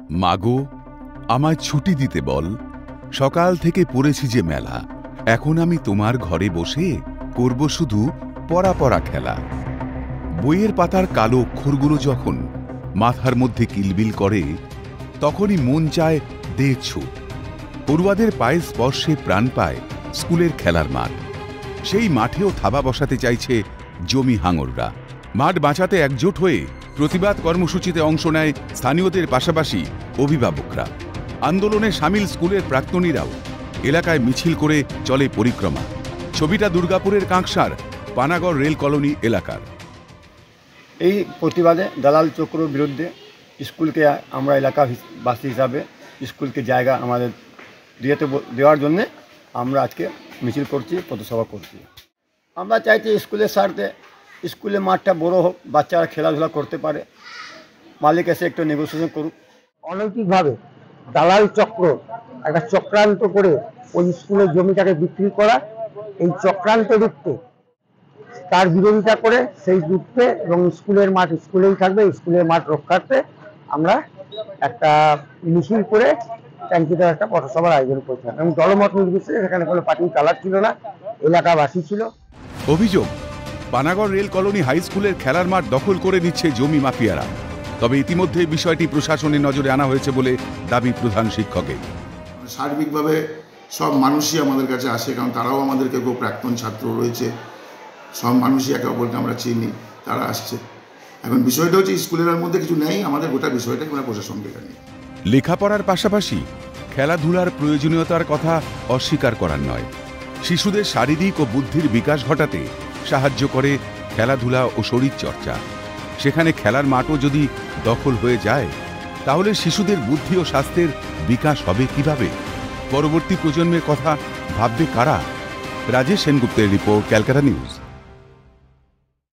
মাগো, আমায় ছুটি দিতে বল, সকাল থেকে পড়েছি যে মেলা। এখন আমি তোমার ঘরে বসে করব শুধু পড়া পড়া খেলা। বইয়ের পাতার কালো অক্ষরগুলো যখন মাথার মধ্যে কিলবিল করে, তখনই মন চায় দে ছুট। পড়ুয়াদের পায়ের স্পর্শে প্রাণ পায় স্কুলের খেলার মাঠ। সেই মাঠেও থাবা বসাতে চাইছে জমি হাঙররা। মাঠ বাঁচাতে একজোট হয়ে প্রতিবাদ কর্মসূচিতে অংশ নেয় স্থানীয়দের পাশাপাশি অভিভাবকরা। আন্দোলনে সামিল স্কুলের প্রাক্তনীরাও এলাকায় মিছিল করে চলে পরিক্রমা। ছবিটা দুর্গাপুরের কাঁকসার পানাগড় রেল কলোনি এলাকার। এই প্রতিবাদে দালাল চক্রের বিরুদ্ধে স্কুলকে আমরা এলাকাবাসী হিসাবে স্কুলকে জায়গা আমাদের দেওয়ার জন্যে আমরা আজকে মিছিল করছি, পথসভা করছি। আমরা চাইছি স্কুলের স্বার্থে স্কুলের মাঠটা বড় হোক, বাচ্চারা খেলাধুলা করতে পারে, মালিক এসে একটু নেগোসিয়েশন করুক। অনৈতিকভাবে দালাল চক্র একটা চক্রান্ত করে ওই স্কুলের জমিটাকে বিক্রি করা, এই চক্রান্ত রুখতে, তার বিরোধিতা করে সেই রুখতে এবং স্কুলের মাঠ স্কুলেই থাকবে, স্কুলের মাঠ রক্ষার্থে আমরা একটা মিছিল করে ট্যাঙ্কিতে একটা পথসভার আয়োজন করছিলাম এবং দলমত নির্বিশেষে সেখানে কোনো পার্টি কালার ছিল না, এলাকাবাসী ছিল। অভিযোগ, পানাগড় রেল কলোনি হাই স্কুলের খেলার মাঠ দখল করে নিচ্ছে জমি মাফিয়ারা। তবে ইতিমধ্যে বিষয়টি প্রশাসনের নজরে আনা হয়েছে বলে দাবি প্রধান শিক্ষকের। সার্বিকভাবে সব মানুষই আমাদের কাছে আসে, কারণ তারাও আমাদেরকে কেউ প্রাক্তন ছাত্র রয়েছে, সব মানুষই একে অপরকে আমরা চিনি, তারা আসছে। এখন বিষয়টা হচ্ছে স্কুলের মধ্যে কিছু নেই, আমাদের গোটা বিষয়টা আমরা প্রশাসনকে জানি। লেখাপড়ার পাশাপাশি খেলাধুলার প্রয়োজনীয়তার কথা অস্বীকার করার নয়। শিশুদের শারীরিক ও বুদ্ধির বিকাশ ঘটাতে সাহায্য করে খেলাধুলা ও শরীরচর্চা। সেখানে খেলার মাঠও যদি দখল হয়ে যায়, তাহলে শিশুদের বুদ্ধি ও স্বাস্থ্যের বিকাশ হবে কিভাবে? পরবর্তী প্রজন্মের কথা ভাববে কারা? রাজেশ সেনগুপ্তের রিপোর্ট, ক্যালকাটা নিউজ।